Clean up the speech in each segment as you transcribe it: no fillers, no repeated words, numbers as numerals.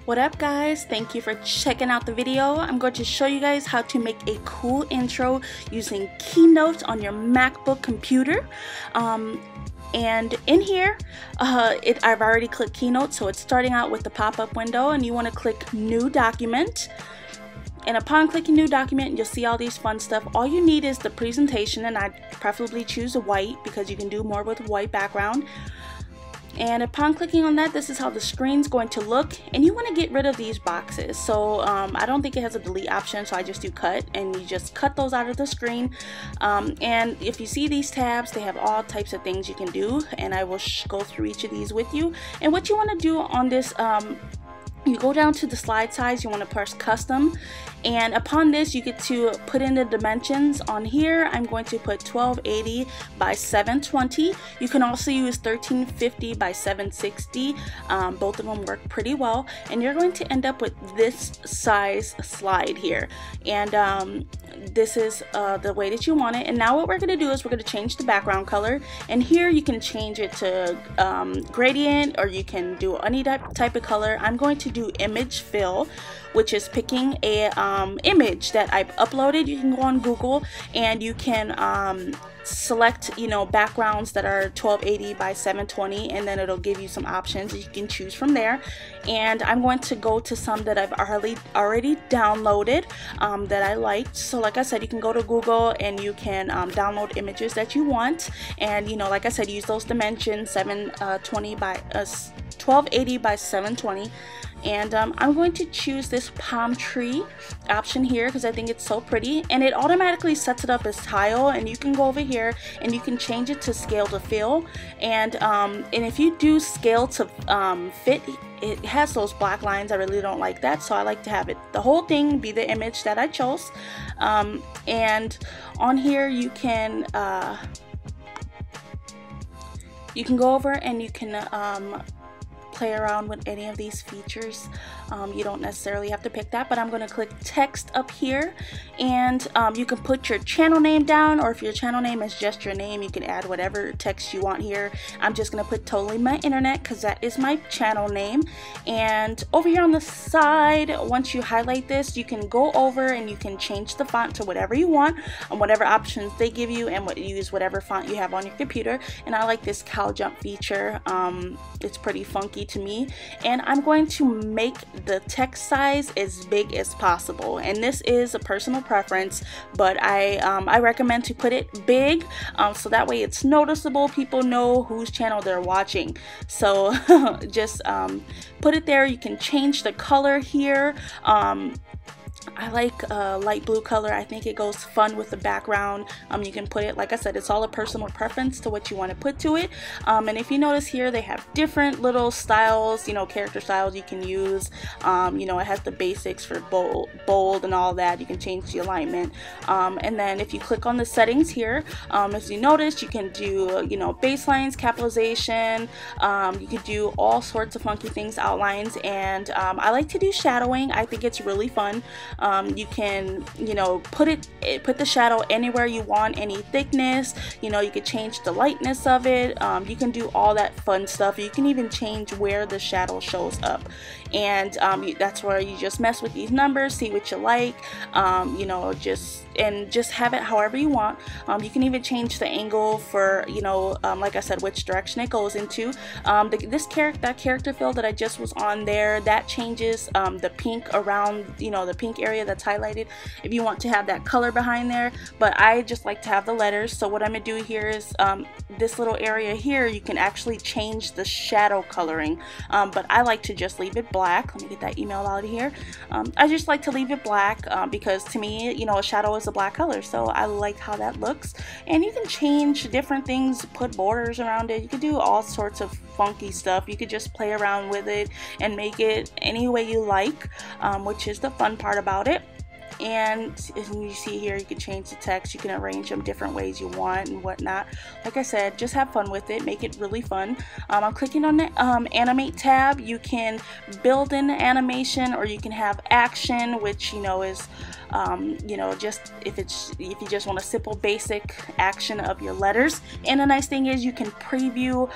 What up guys, thank you for checking out the video. I'm going to show you guys how to make a cool intro using KeyNote on your MacBook computer. And in here, I've already clicked KeyNote, so it's starting out with the pop-up window, and you want to click New Document. And upon clicking New Document, you'll see all these fun stuff. All you need is the presentation, and I'd preferably choose a white because you can do more with white background. And upon clicking on that, this is how the screen's going to look, and you want to get rid of these boxes. So I don't think it has a delete option, so I just do cut, and you just cut those out of the screen. And if you see these tabs, they have all types of things you can do, and I will go through each of these with you. And what you want to do on this, you go down to the slide size, you want to press custom, and upon this you get to put in the dimensions. On here I'm going to put 1280 by 720. You can also use 1350 by 760. Both of them work pretty well, and you're going to end up with this size slide here, and this is the way that you want it. And now what we're going to do is we're going to change the background color, and here you can change it to gradient, or you can do any type of color. I'm going to do image fill, which is picking a image that I've uploaded. You can go on Google and you can select, you know, backgrounds that are 1280 by 720, and then it'll give you some options you can choose from there. And I'm going to go to some that I've already downloaded that I liked. So like I said, you can go to Google and you can download images that you want, and you know, like I said, use those dimensions 720 by 1280 by 720. And I'm going to choose this palm tree option here because I think it's so pretty, and it automatically sets it up as tile. And you can go over here and you can change it to scale to fill, and if you do scale to fit, it has those black lines. I really don't like that, so I like to have it, the whole thing, be the image that I chose. And on here you can go over and you can play around with any of these features. You don't necessarily have to pick that, but I'm going to click text up here, and you can put your channel name down, or if your channel name is just your name, you can add whatever text you want here. I'm just going to put totally my internet because that is my channel name. And over here on the side, once you highlight this, you can go over and you can change the font to whatever you want, and whatever options they give you, and use whatever font you have on your computer. And I like this cow jump feature. It's pretty funky to me, and I'm going to make the text size as big as possible, and this is a personal preference, but I recommend to put it big, so that way it's noticeable, people know whose channel they're watching. So just put it there. You can change the color here. I like light blue color. I think it goes fun with the background. You can put it, like I said, it's all a personal preference to what you want to put to it. And if you notice here, they have different little styles, you know, character styles you can use. You know, it has the basics for bold and all that. You can change the alignment. And then if you click on the settings here, as you notice, you can do, you know, baselines, capitalization. You can do all sorts of funky things, outlines, and I like to do shadowing. I think it's really fun. You can, you know, put the shadow anywhere you want, any thickness. You know, you could change the lightness of it. You can do all that fun stuff. You can even change where the shadow shows up, and that's where you just mess with these numbers, see what you like. You know, just have it however you want. You can even change the angle for, you know, like I said, which direction it goes into. That character fill that I just was on there, that changes the pink around, you know, the pink area that's highlighted, if you want to have that color behind there. But I just like to have the letters, so what I'm gonna do here is this little area here, you can actually change the shadow coloring, but I like to just leave it black. Let me get that email out of here. I just like to leave it black because to me, you know, a shadow is a black color, so I like how that looks. And you can change different things, put borders around it. You could do all sorts of funky stuff. You could just play around with it and make it any way you like, which is the fun part about it. And as you see here, you can change the text, you can arrange them different ways you want and whatnot. Like I said, just have fun with it, make it really fun. I'm clicking on the animate tab. You can build in the animation, or you can have action, which, you know, is you know, just if you just want a simple basic action of your letters. And the nice thing is you can preview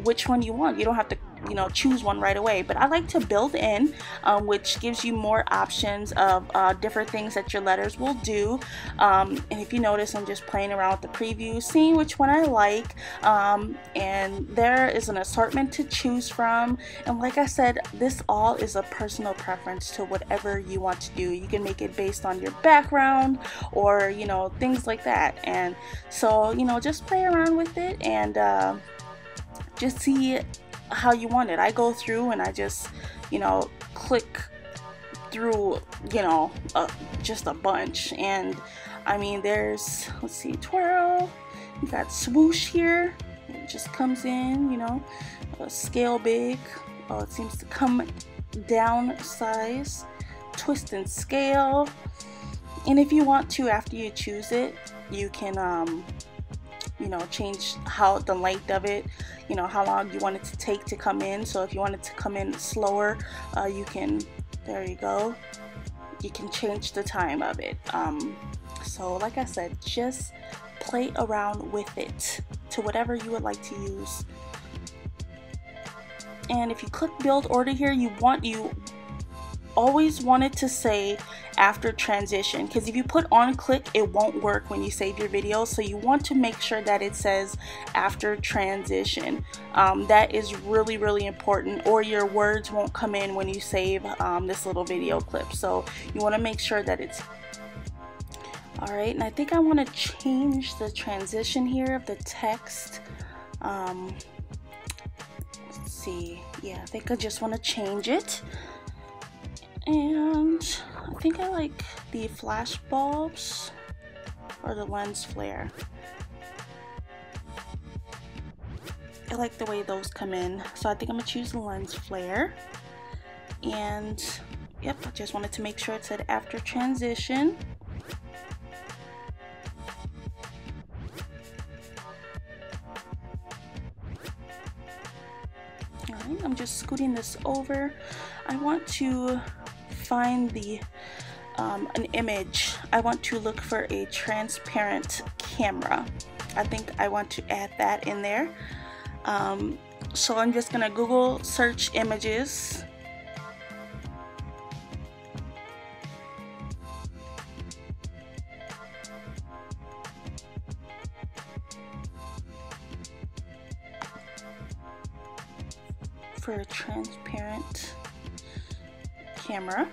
which one you want. You don't have to you know, choose one right away. But I like to build in, which gives you more options of different things that your letters will do. And if you notice, I'm just playing around with the preview, seeing which one I like, and there is an assortment to choose from. And like I said, this all is a personal preference to whatever you want to do. You can make it based on your background or, you know, things like that. And so, you know, just play around with it and just see how you want it. I go through and I just, you know, click through, you know, just a bunch. And I mean, there's, let's see, twirl, you got swoosh here, it just comes in, you know, scale big, it seems to come down size, twist and scale. And if you want to, after you choose it, you can you know, change how the length of it, you know, how long you want it to take to come in. So if you want it to come in slower, you can, there you go, you can change the time of it. So like I said, just play around with it to whatever you would like to use. And if you click build order here, you always want it to say after transition, because if you put on click, it won't work when you save your video. So you want to make sure that it says after transition. That is really, really important, or your words won't come in when you save this little video clip. So you want to make sure that it's all right. And I think I want to change the transition here of the text. Let's see, yeah, I think I just want to change it. And I think I like the flash bulbs or the lens flare. I like the way those come in, so I think I'm gonna choose the lens flare. And yep, I just wanted to make sure it said after transition. Alright, I'm just scooting this over. I want to find the an image. I want to look for a transparent camera. I think I want to add that in there. So I'm just gonna Google search images. For a transparent camera,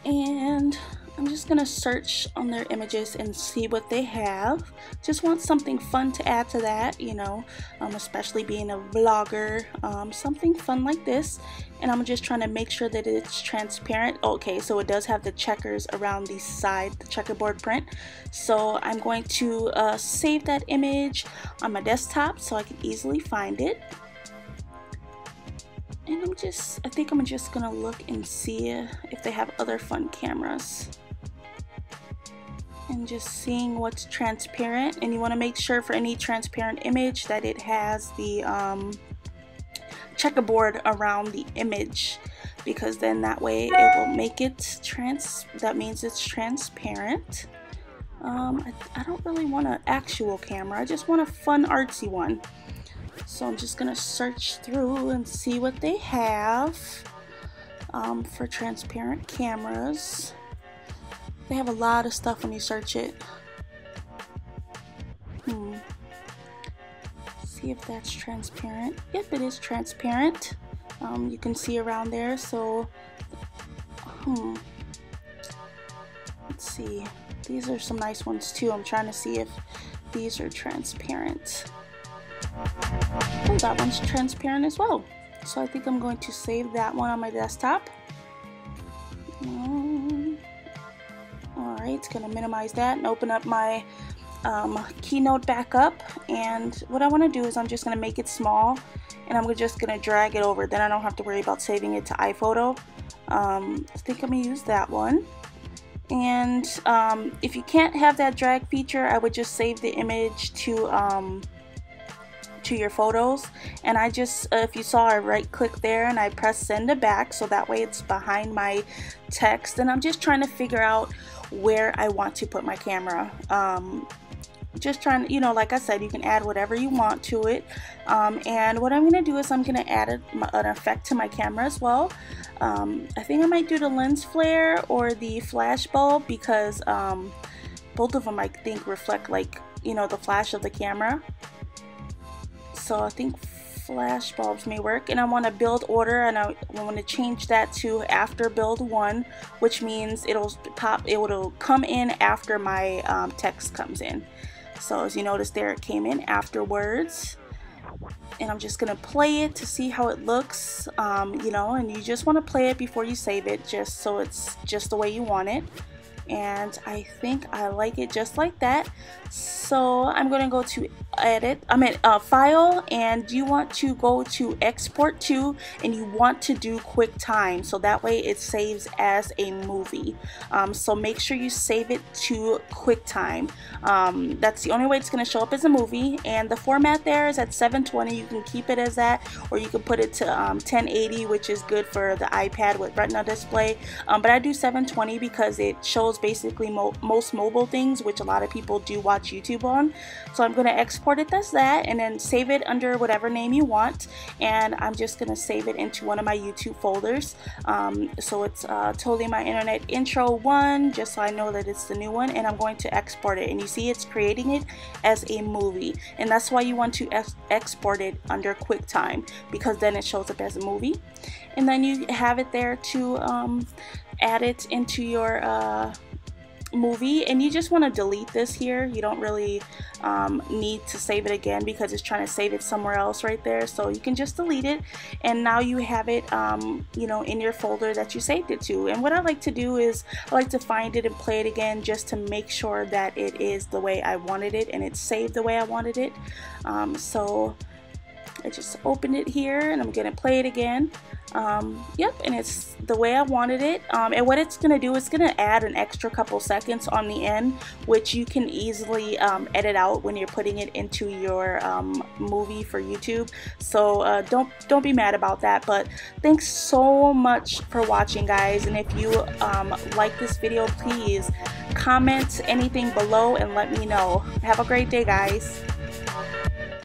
and I'm just gonna search on their images and see what they have. Just want something fun to add to that, you know, especially being a vlogger, something fun like this. And I'm just trying to make sure that it's transparent. Okay, so it does have the checkers around the side, the checkerboard print. So I'm going to save that image on my desktop so I can easily find it. And I think I'm just gonna look and see if they have other fun cameras. And just seeing what's transparent. And you wanna make sure for any transparent image that it has the checkerboard around the image, because then that way it will make it that means it's transparent. I don't really want an actual camera, I just want a fun artsy one. So I'm just gonna search through and see what they have for transparent cameras. They have a lot of stuff when you search it. See if that's transparent. Yep, it is transparent. You can see around there. So let's see. These are some nice ones too. I'm trying to see if these are transparent. Oh, that one's transparent as well. So I think I'm going to save that one on my desktop. Alright, it's going to minimize that and open up my KeyNote back up. And what I want to do is I'm just going to make it small, and I'm just going to drag it over. Then I don't have to worry about saving it to iPhoto. I think I'm going to use that one. And if you can't have that drag feature, I would just save the image to your photos. And I just, if you saw, I right click there and I press send to back, so that way it's behind my text. And I'm just trying to figure out where I want to put my camera. just trying to, you know, like I said, you can add whatever you want to it. And what I'm going to do is I'm going to add an effect to my camera as well. I think I might do the lens flare or the flash bulb, because both of them I think reflect, like, you know, the flash of the camera. So I think flash bulbs may work, and I want to build order, and I want to change that to after build 1, which means it'll come in after my text comes in. So as you notice there, it came in afterwards. And I'm just gonna play it to see how it looks, you know, and you just want to play it before you save it, just so it's just the way you want it. And I think I like it just like that. So I'm gonna go to file, and you want to go to export to, and you want to do QuickTime, so that way it saves as a movie. So make sure you save it to QuickTime. That's the only way it's going to show up as a movie, and the format there is at 720. You can keep it as that, or you can put it to 1080, which is good for the iPad with Retina display, but I do 720 because it shows basically most mobile things, which a lot of people do watch YouTube on. So I'm going to export it as that, and then save it under whatever name you want, and I'm just going to save it into one of my YouTube folders. So it's Totally My Internet Intro 1, just so I know that it's the new one, and I'm going to export it, and you see it's creating it as a movie, and that's why you want to export it under QuickTime, because then it shows up as a movie. And then you have it there to add it into your movie, and you just want to delete this here. You don't really need to save it again because it's trying to save it somewhere else right there, so you can just delete it, and now you have it you know, in your folder that you saved it to. And what I like to do is I like to find it and play it again, just to make sure that it is the way I wanted it and it's saved the way I wanted it. So I just opened it here, and I'm gonna play it again. Yep, and it's the way I wanted it. And what it's gonna do, it's gonna add an extra couple seconds on the end, which you can easily edit out when you're putting it into your movie for YouTube. So don't be mad about that. But thanks so much for watching, guys, and if you like this video, please comment anything below and let me know. Have a great day, guys.